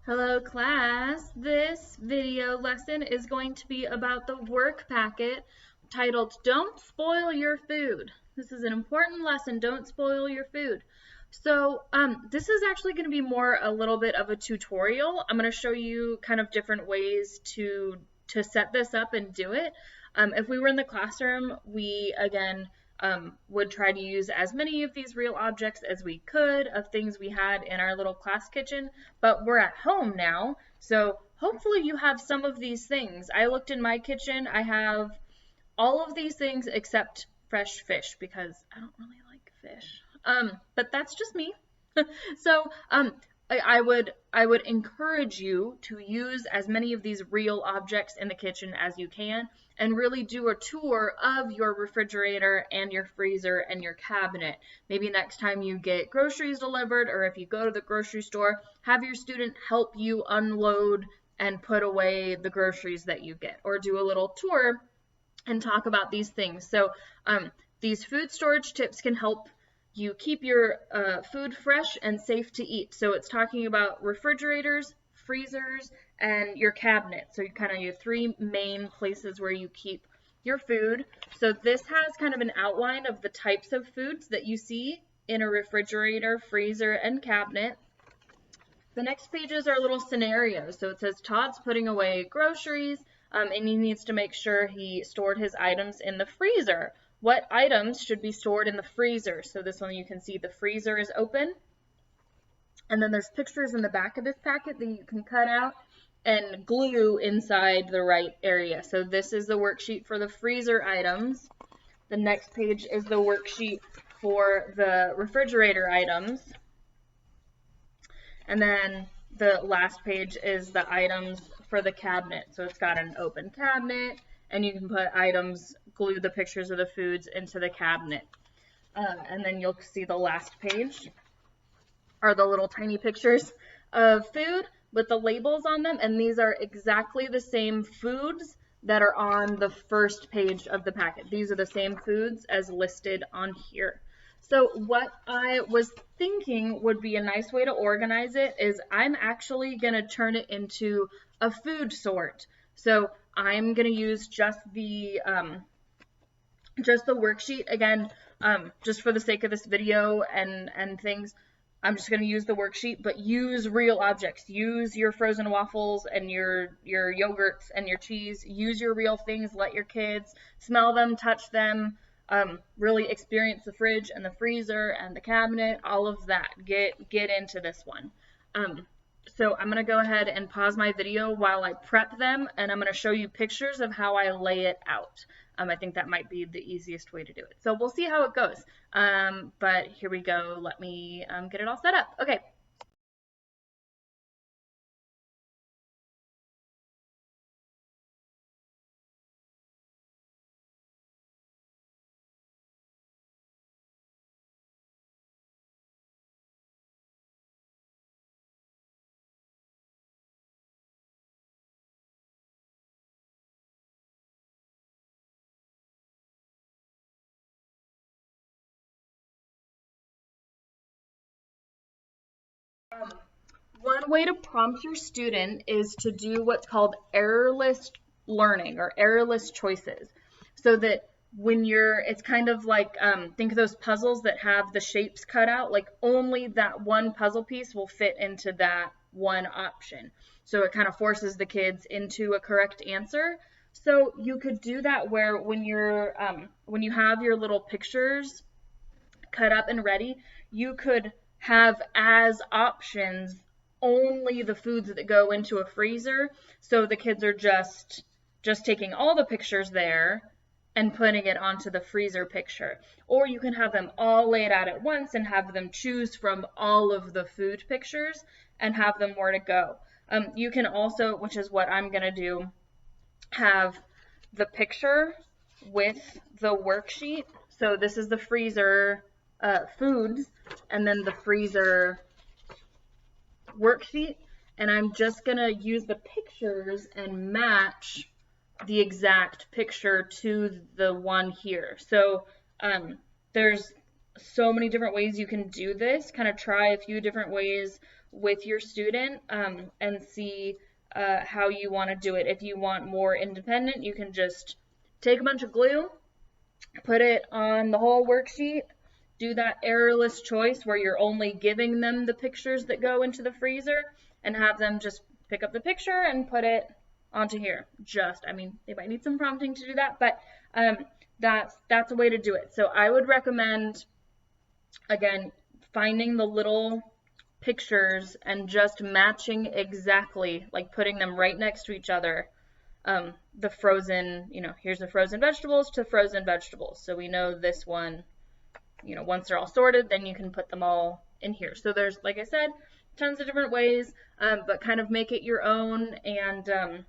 Hello class, this video lesson is going to be about the work packet titled Don't Spoil Your Food. This is an important lesson, don't spoil your food. So this is actually going to be more a little bit of a tutorial. I'm going to show you kind of different ways to set this up and do it. If we were in the classroom, we again would try to use as many of these real objects as we could of things we had in our little class kitchen, but we're at home now, so hopefully you have some of these things. I looked in my kitchen, I have all of these things except fresh fish because I don't really like fish. But that's just me. So I would encourage you to use as many of these real objects in the kitchen as you can and really do a tour of your refrigerator and your freezer and your cabinet. Maybe next time you get groceries delivered, or if you go to the grocery store, have your student help you unload and put away the groceries that you get, or do a little tour and talk about these things. So these food storage tips can help you keep your food fresh and safe to eat. So it's talking about refrigerators, freezers, and your cabinet. So you kind of your three main places where you keep your food. So this has kind of an outline of the types of foods that you see in a refrigerator, freezer, and cabinet. The next pages are little scenarios. So it says Todd's putting away groceries, and he needs to make sure he stored his items in the freezer. What items should be stored in the freezer? So this one you can see the freezer is open. And then there's pictures in the back of this packet that you can cut out and glue inside the right area. So this is the worksheet for the freezer items. The next page is the worksheet for the refrigerator items. And then the last page is the items for the cabinet. So it's got an open cabinet, and you can put items, glue the pictures of the foods into the cabinet. And then you'll see the last page are the little tiny pictures of food with the labels on them, and these are exactly the same foods that are on the first page of the packet. These are the same foods as listed on here. So what I was thinking would be a nice way to organize it is I'm actually going to turn it into a food sort. So I'm going to use just the worksheet again, just for the sake of this video and things. I'm just going to use the worksheet, but use real objects. Use your frozen waffles and your yogurts and your cheese. Use your real things. Let your kids smell them, touch them, really experience the fridge and the freezer and the cabinet, all of that. Get into this one. So I'm going to go ahead and pause my video while I prep them, and I'm going to show you pictures of how I lay it out. I think that might be the easiest way to do it. So we'll see how it goes. But here we go. Let me get it all set up. Okay. One way to prompt your student is to do what's called errorless learning or errorless choices. So that when it's kind of like, think of those puzzles that have the shapes cut out, like only that one puzzle piece will fit into that one option. So it kind of forces the kids into a correct answer. So you could do that where when you have your little pictures cut up and ready, you could have as options only the foods that go into a freezer, so the kids are just taking all the pictures there and putting it onto the freezer picture. Or you can have them all laid out at once and have them choose from all of the food pictures and have them where to go. You can also, which is what I'm going to do, have the picture with the worksheet. So this is the freezer foods, and then the freezer worksheet, and I'm just gonna use the pictures and match the exact picture to the one here. So there's so many different ways you can do this. Kind of try a few different ways with your student and see how you want to do it. If you want more independent, you can just take a bunch of glue, put it on the whole worksheet, do that errorless choice where you're only giving them the pictures that go into the freezer, and have them just pick up the picture and put it onto here. I mean, they might need some prompting to do that, but that's a way to do it. So I would recommend, again, finding the little pictures and just matching exactly, like putting them right next to each other. The frozen, here's the frozen vegetables to frozen vegetables. So we know this one, once they're all sorted, then you can put them all in here. So there's, like I said, tons of different ways, but kind of make it your own. And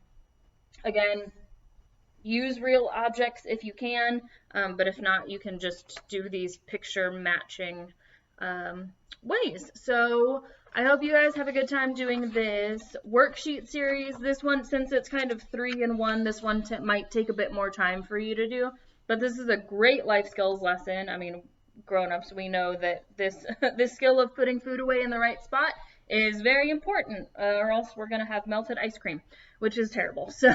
again, use real objects if you can, but if not, you can just do these picture matching ways. So I hope you guys have a good time doing this worksheet series. This one, since it's kind of 3-in-1, this one might take a bit more time for you to do, but this is a great life skills lesson. I mean, grown-ups, we know that this skill of putting food away in the right spot is very important, or else we're gonna have melted ice cream, which is terrible. So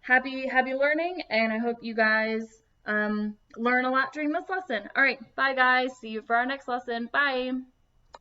happy learning, and I hope you guys learn a lot during this lesson. All right, bye guys. See you for our next lesson. Bye.